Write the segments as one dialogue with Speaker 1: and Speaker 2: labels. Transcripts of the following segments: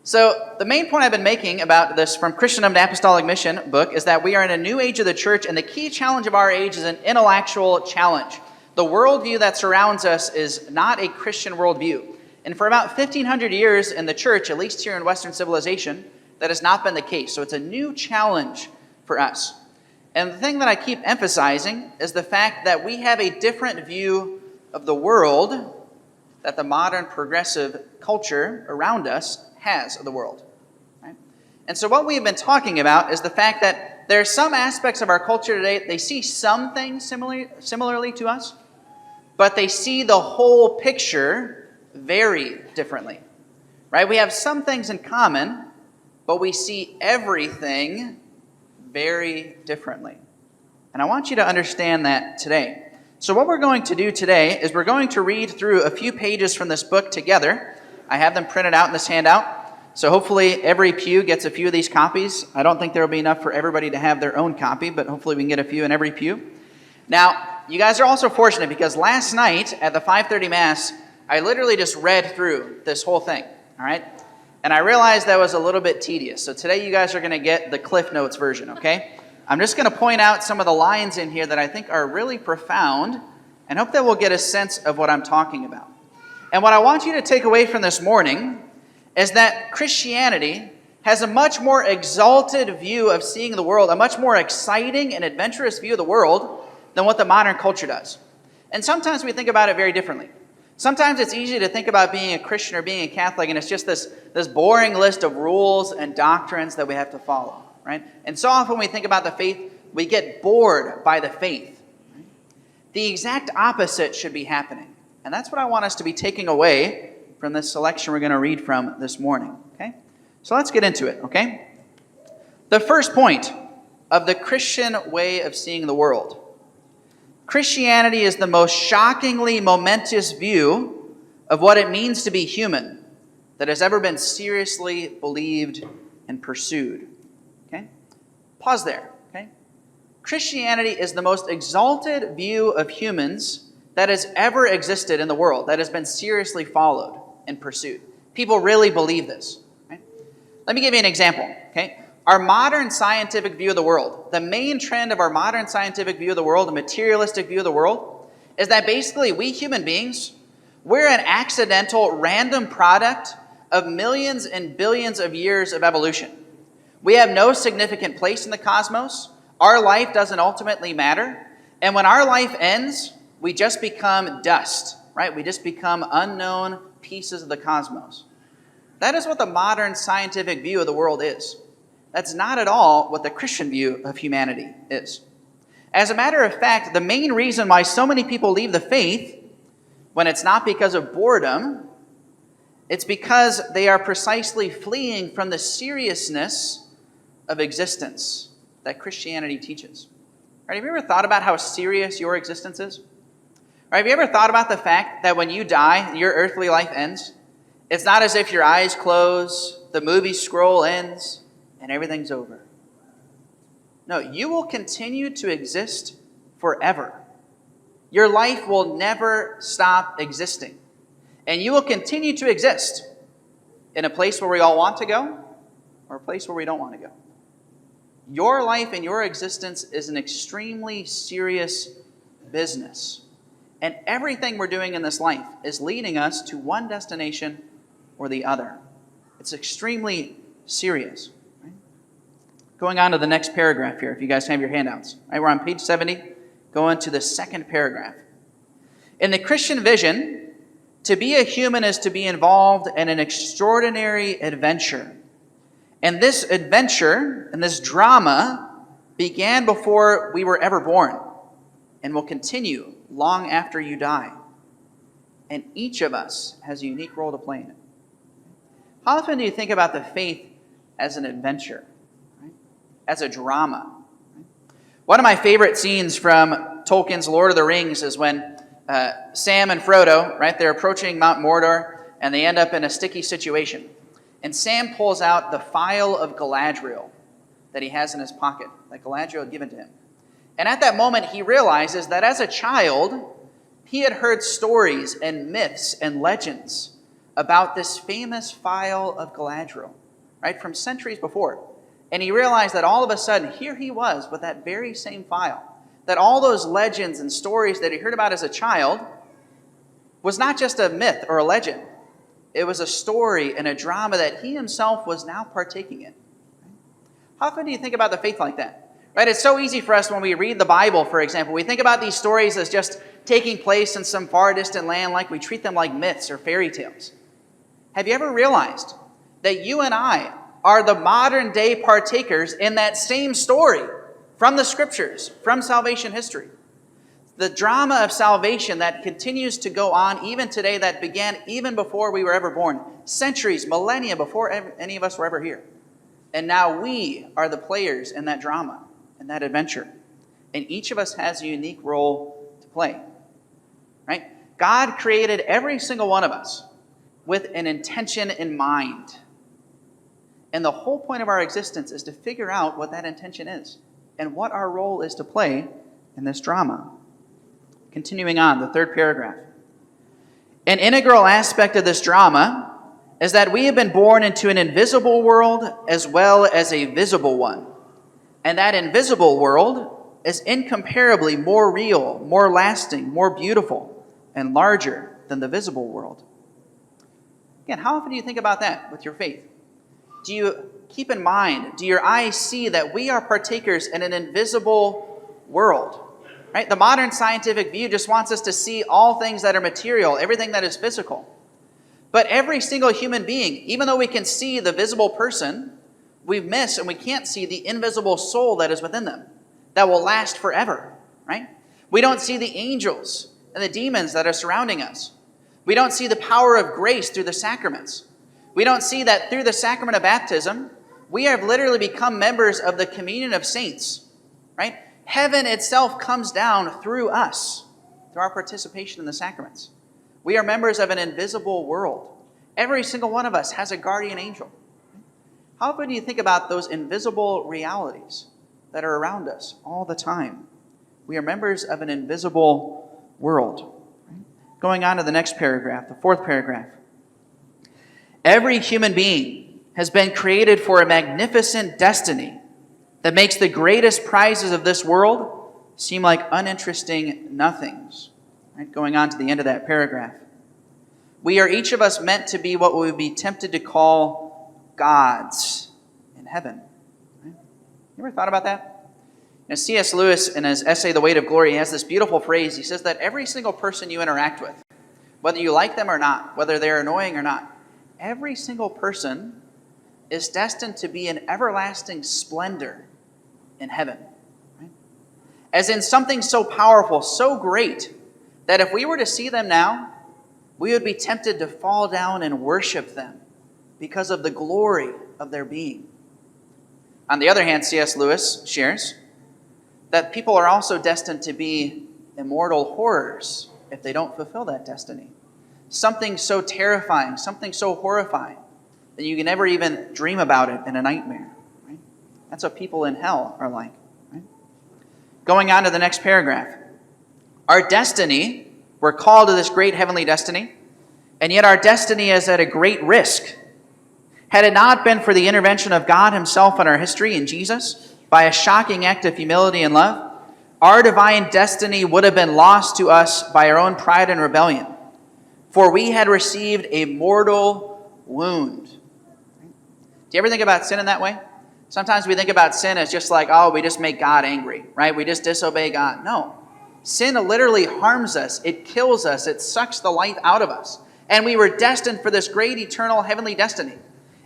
Speaker 1: So the main point I've been making about this from Christendom to Apostolic Mission book is that we are in a new age of the church, and the key challenge of our age is an intellectual challenge. The worldview that surrounds us is not a Christian worldview. And for about 1,500 years in the church, at least here in Western civilization, that has not been the case. So it's a new challenge for us. And the thing that I keep emphasizing is the fact that we have a different view of the world that the modern progressive culture around us has of the world. Right? And so what we've been talking about is the fact that there are some aspects of our culture today, they see some things similarly to us, but they see the whole picture very differently. Right? We have some things in common, but we see everything very differently. And I want you to understand that today. So what we're going to do today is we're going to read through a few pages from this book together. I have them printed out in this handout. So hopefully every pew gets a few of these copies. I don't think there will be enough for everybody to have their own copy, but hopefully we can get a few in every pew. Now, you guys are also fortunate because last night at the 5:30 Mass, I literally just read through this whole thing, all right? And I realized that was a little bit tedious. So today you guys are going to get the Cliff Notes version, okay? I'm just going to point out some of the lines in here that I think are really profound and hope that we'll get a sense of what I'm talking about. And what I want you to take away from this morning is that Christianity has a much more exalted view of seeing the world, a much more exciting and adventurous view of the world than what the modern culture does. And sometimes we think about it very differently. Sometimes it's easy to think about being a Christian or being a Catholic, and it's just this boring list of rules and doctrines that we have to follow, right? And so often when we think about the faith, we get bored by the faith. Right? The exact opposite should be happening. And that's what I want us to be taking away from this selection we're going to read from this morning, okay? So let's get into it, okay? The first point of the Christian way of seeing the world. Christianity is the most shockingly momentous view of what it means to be human that has ever been seriously believed and pursued. Okay? Pause there. Okay? Christianity is the most exalted view of humans that has ever existed in the world, that has been seriously followed and pursued. People really believe this. Right? Let me give you an example. Okay? Our modern scientific view of the world, the main trend of our modern scientific view of the world, the materialistic view of the world, is that basically we human beings, we're an accidental, random product of millions and billions of years of evolution. We have no significant place in the cosmos. Our life doesn't ultimately matter. And when our life ends, we just become dust, right? We just become unknown pieces of the cosmos. That is what the modern scientific view of the world is. That's not at all what the Christian view of humanity is. As a matter of fact, the main reason why so many people leave the faith, when it's not because of boredom, it's because they are precisely fleeing from the seriousness of existence that Christianity teaches. Right, have you ever thought about how serious your existence is? Right, have you ever thought about the fact that when you die, your earthly life ends? It's not as if your eyes close, the movie scroll ends, and everything's over. No, you will continue to exist forever. Your life will never stop existing. And you will continue to exist in a place where we all want to go or a place where we don't want to go. Your life and your existence is an extremely serious business. And everything we're doing in this life is leading us to one destination or the other. It's extremely serious. Right? Going on to the next paragraph here, if you guys have your handouts. Right, we're on page 70, going to the second paragraph. In the Christian vision, to be a human is to be involved in an extraordinary adventure. And this adventure and this drama began before we were ever born and will continue long after you die. And each of us has a unique role to play in it. How often do you think about the faith as an adventure, right? As a drama? Right? One of my favorite scenes from Tolkien's Lord of the Rings is when Sam and Frodo, right, they're approaching Mount Mordor and they end up in a sticky situation. And Sam pulls out the phial of Galadriel that he has in his pocket, that Galadriel had given to him. And at that moment, he realizes that as a child, he had heard stories and myths and legends about this famous phial of Galadriel, right, from centuries before. And he realized that all of a sudden, here he was with that very same phial. That all those legends and stories that he heard about as a child was not just a myth or a legend. It was a story and a drama that he himself was now partaking in. How often do you think about the faith like that? Right? It's so easy for us when we read the Bible, for example. We think about these stories as just taking place in some far distant land, like we treat them like myths or fairy tales. Have you ever realized that you and I are the modern day partakers in that same story from the scriptures, from salvation history? The drama of salvation that continues to go on even today, that began even before we were ever born, centuries, millennia before any of us were ever here. And now we are the players in that drama, in that adventure. And each of us has a unique role to play. Right? God created every single one of us with an intention in mind. And the whole point of our existence is to figure out what that intention is and what our role is to play in this drama. Continuing on, the third paragraph. An integral aspect of this drama is that we have been born into an invisible world as well as a visible one. And that invisible world is incomparably more real, more lasting, more beautiful, and larger than the visible world. Again, how often do you think about that with your faith? Do you keep in mind, do your eyes see that we are partakers in an invisible world? Right? The modern scientific view just wants us to see all things that are material, everything that is physical. But every single human being, even though we can see the visible person, we miss and we can't see the invisible soul that is within them, that will last forever. Right? We don't see the angels and the demons that are surrounding us. We don't see the power of grace through the sacraments. We don't see that through the sacrament of baptism, we have literally become members of the communion of saints. Right? Heaven itself comes down through us, through our participation in the sacraments. We are members of an invisible world. Every single one of us has a guardian angel. How often do you think about those invisible realities that are around us all the time? We are members of an invisible world. Going on to the next paragraph, the fourth paragraph. Every human being has been created for a magnificent destiny that makes the greatest prizes of this world seem like uninteresting nothings. Right? Going on to the end of that paragraph. We are each of us meant to be what we would be tempted to call gods in heaven. Right? You ever thought about that? C.S. Lewis, in his essay, The Weight of Glory, he has this beautiful phrase. He says that every single person you interact with, whether you like them or not, whether they're annoying or not, every single person is destined to be in everlasting splendor in heaven. Right? As in something so powerful, so great, that if we were to see them now, we would be tempted to fall down and worship them because of the glory of their being. On the other hand, C.S. Lewis shares that people are also destined to be immortal horrors if they don't fulfill that destiny. Something so terrifying, something so horrifying, that you can never even dream about it in a nightmare. Right? That's what people in hell are like. Right? Going on to the next paragraph. Our destiny, we're called to this great heavenly destiny, and yet our destiny is at a great risk. Had it not been for the intervention of God himself in our history in Jesus, by a shocking act of humility and love, our divine destiny would have been lost to us by our own pride and rebellion. For we had received a mortal wound. Do you ever think about sin in that way? Sometimes we think about sin as just like, oh, we just make God angry, right? We just disobey God. No. Sin literally harms us. It kills us. It sucks the life out of us. And we were destined for this great eternal heavenly destiny.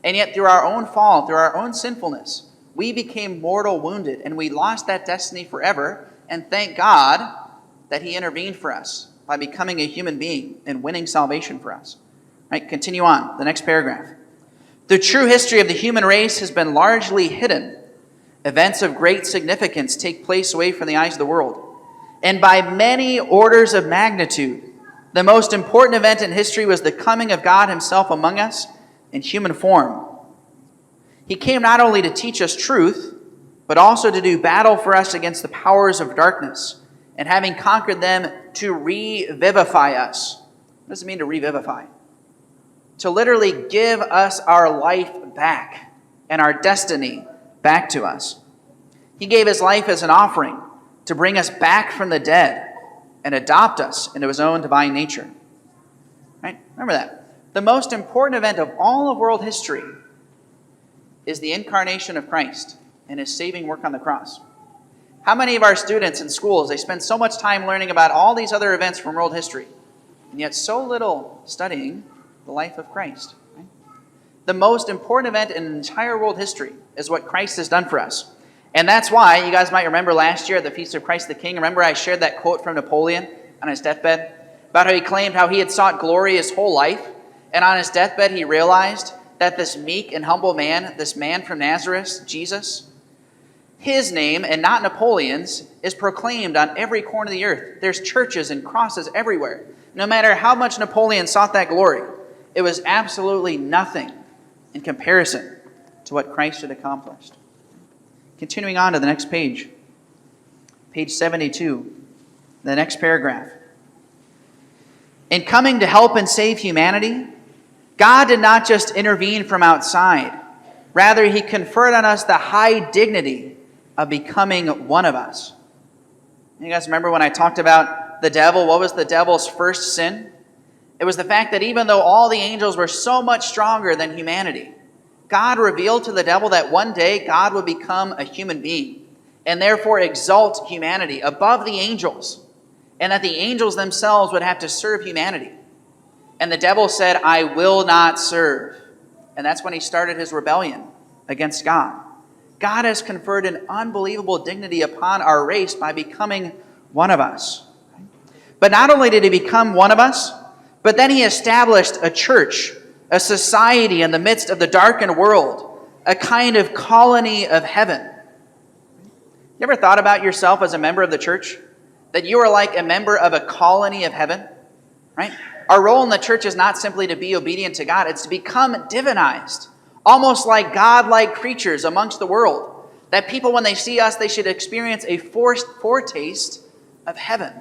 Speaker 1: And yet through our own fall, through our own sinfulness, we became mortal wounded, and we lost that destiny forever. And thank God that he intervened for us by becoming a human being and winning salvation for us. Right? Continue on, the next paragraph. The true history of the human race has been largely hidden. Events of great significance take place away from the eyes of the world. And by many orders of magnitude, the most important event in history was the coming of God himself among us in human form. He came not only to teach us truth, but also to do battle for us against the powers of darkness, and having conquered them, to revivify us. What does it mean to revivify? to literally give us our life back and our destiny back to us. He gave his life as an offering to bring us back from the dead and adopt us into his own divine nature. Right? Remember that. The most important event of all of world history is the incarnation of Christ and his saving work on the cross. How many of our students in schools, they spend so much time learning about all these other events from world history, and yet so little studying the life of Christ? Right? The most important event in entire world history is what Christ has done for us. And that's why, you guys might remember last year at the Feast of Christ the King, remember I shared that quote from Napoleon on his deathbed about how he claimed how he had sought glory his whole life, and on his deathbed he realized that this meek and humble man, this man from Nazareth, Jesus, his name, and not Napoleon's, is proclaimed on every corner of the earth. There's churches and crosses everywhere. No matter how much Napoleon sought that glory, it was absolutely nothing in comparison to what Christ had accomplished. Continuing on to the next page, page 72, the next paragraph. In coming to help and save humanity, God did not just intervene from outside. Rather, he conferred on us the high dignity of becoming one of us. You guys remember when I talked about the devil? What was the devil's first sin? It was the fact that even though all the angels were so much stronger than humanity, God revealed to the devil that one day God would become a human being and therefore exalt humanity above the angels, and that the angels themselves would have to serve humanity. And the devil said, I will not serve. And that's when he started his rebellion against God. God has conferred an unbelievable dignity upon our race by becoming one of us. But not only did he become one of us, but then he established a church, a society in the midst of the darkened world, a kind of colony of heaven. You ever thought about yourself as a member of the church? That you are like a member of a colony of heaven? Right? Our role in the church is not simply to be obedient to God, it's to become divinized, almost like God-like creatures amongst the world. That people, when they see us, they should experience a foretaste of heaven.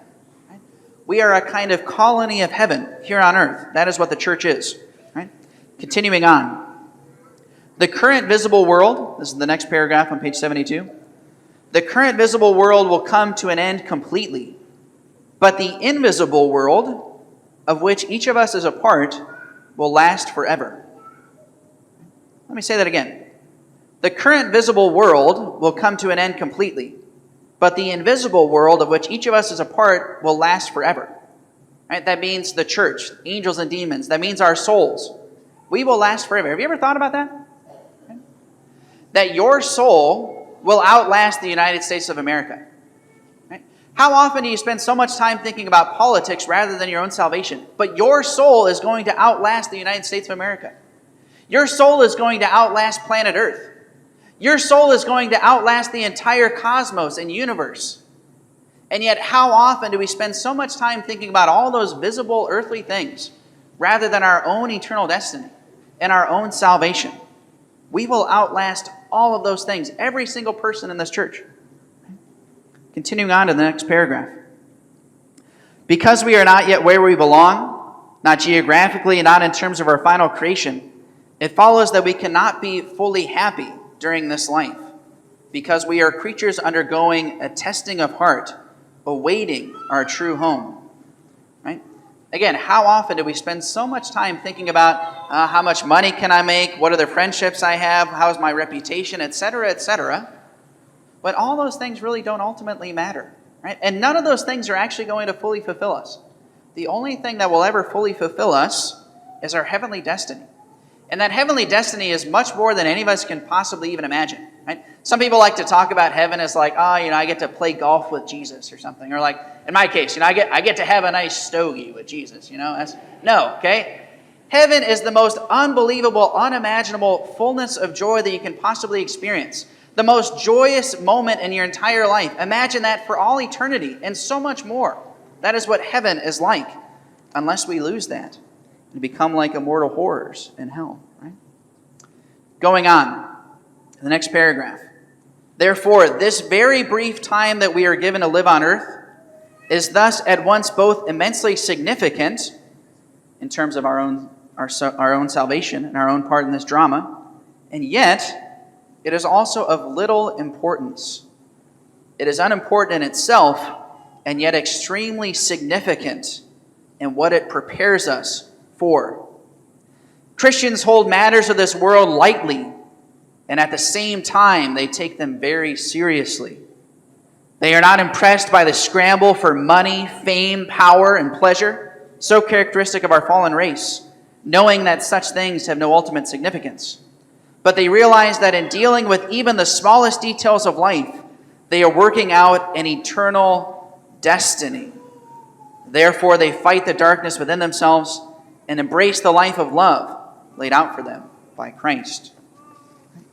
Speaker 1: Right? We are a kind of colony of heaven here on earth. That is what the church is. Right? Continuing on. The current visible world, this is the next paragraph on page 72. The current visible world will come to an end completely, but the invisible world, of which each of us is a part, will last forever. Let me say that again. The current visible world will come to an end completely, but the invisible world of which each of us is a part will last forever. Right? That means the church, angels and demons. That means our souls. We will last forever. Have you ever thought about that? Right? That your soul will outlast the United States of America. How often do you spend so much time thinking about politics rather than your own salvation? But your soul is going to outlast the United States of America. Your soul is going to outlast planet Earth. Your soul is going to outlast the entire cosmos and universe. And yet, how often do we spend so much time thinking about all those visible earthly things rather than our own eternal destiny and our own salvation? We will outlast all of those things, every single person in this church. Continuing on to the next paragraph. Because we are not yet where we belong, not geographically and not in terms of our final creation, it follows that we cannot be fully happy during this life, because we are creatures undergoing a testing of heart, awaiting our true home. Right? Again, how often do we spend so much time thinking about how much money can I make, what are the friendships I have, how is my reputation, etc., etc., but all those things really don't ultimately matter, right? And none of those things are actually going to fully fulfill us. The only thing that will ever fully fulfill us is our heavenly destiny. And that heavenly destiny is much more than any of us can possibly even imagine, right? Some people like to talk about heaven as like, I get to play golf with Jesus or something. Or like, in my case, I get to have a nice stogie with Jesus, No, okay? Heaven is the most unbelievable, unimaginable fullness of joy that you can possibly experience. The most joyous moment in your entire life. Imagine that for all eternity and so much more. That is what heaven is like, unless we lose that and become like immortal horrors in hell. Right? Going on, the next paragraph. Therefore, this very brief time that we are given to live on earth is thus at once both immensely significant in terms of our own our own salvation and our own part in this drama, and yet it is also of little importance. It is unimportant in itself, and yet extremely significant in what it prepares us for. Christians hold matters of this world lightly, and at the same time, they take them very seriously. They are not impressed by the scramble for money, fame, power, and pleasure, so characteristic of our fallen race, knowing that such things have no ultimate significance. But they realize that in dealing with even the smallest details of life, they are working out an eternal destiny. Therefore, they fight the darkness within themselves and embrace the life of love laid out for them by Christ.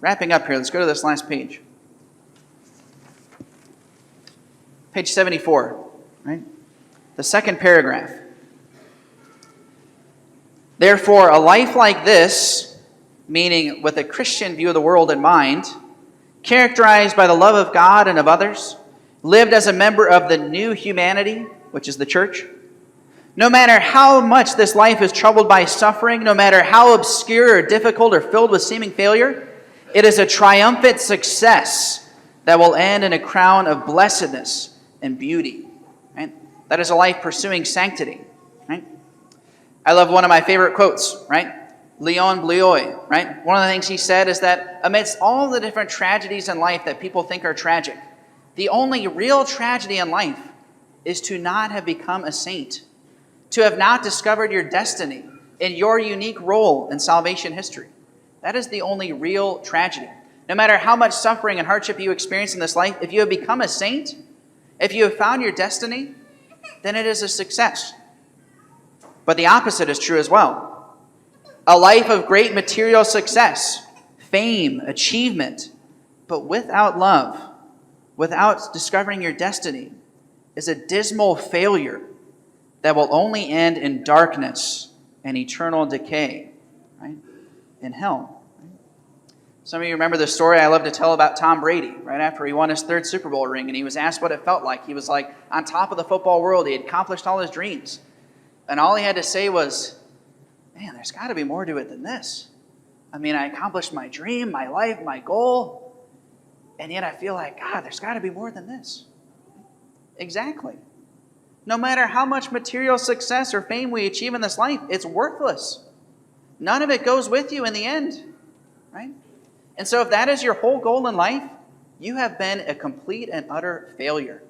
Speaker 1: Wrapping up here, let's go to this last page. Page 74, right? The second paragraph. Therefore, a life like this, meaning with a Christian view of the world in mind, characterized by the love of God and of others, lived as a member of the new humanity, which is the church. No matter how much this life is troubled by suffering, no matter how obscure or difficult or filled with seeming failure, it is a triumphant success that will end in a crown of blessedness and beauty. Right? That is a life pursuing sanctity. Right? I love one of my favorite quotes, right? Leon Bleuoy, right? One of the things he said is that amidst all the different tragedies in life that people think are tragic, the only real tragedy in life is to not have become a saint, to have not discovered your destiny and your unique role in salvation history. That is the only real tragedy. No matter how much suffering and hardship you experience in this life, if you have become a saint, if you have found your destiny, then it is a success. But the opposite is true as well. A life of great material success, fame, achievement, but without love, without discovering your destiny, is a dismal failure that will only end in darkness and eternal decay, right? In hell. Right? Some of you remember the story I love to tell about Tom Brady, right after he won his third Super Bowl ring, and he was asked what it felt like. He was like on top of the football world. He had accomplished all his dreams. And all he had to say was, man, there's got to be more to it than this. I mean, I accomplished my dream, my life, my goal, and yet I feel like, God, there's got to be more than this. Exactly. No matter how much material success or fame we achieve in this life, it's worthless. None of it goes with you in the end, right? And so if that is your whole goal in life, you have been a complete and utter failure.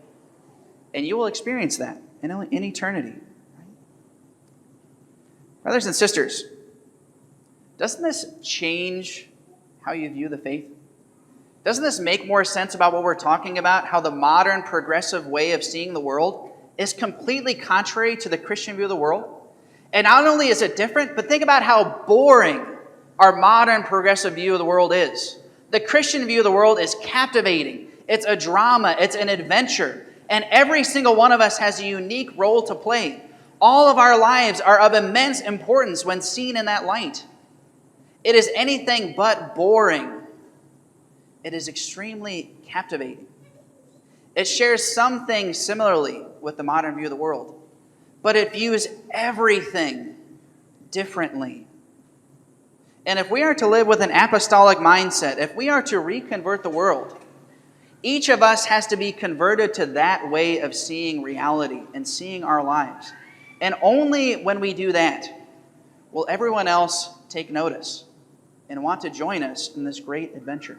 Speaker 1: And you will experience that in eternity. Brothers and sisters, doesn't this change how you view the faith? Doesn't this make more sense about what we're talking about? How the modern progressive way of seeing the world is completely contrary to the Christian view of the world? And not only is it different, but think about how boring our modern progressive view of the world is. The Christian view of the world is captivating. It's a drama. It's an adventure. And every single one of us has a unique role to play. All of our lives are of immense importance when seen in that light. It is anything but boring. It is extremely captivating. It shares some things similarly with the modern view of the world, but it views everything differently. And if we are to live with an apostolic mindset, if we are to reconvert the world, each of us has to be converted to that way of seeing reality and seeing our lives. And only when we do that will everyone else take notice and want to join us in this great adventure.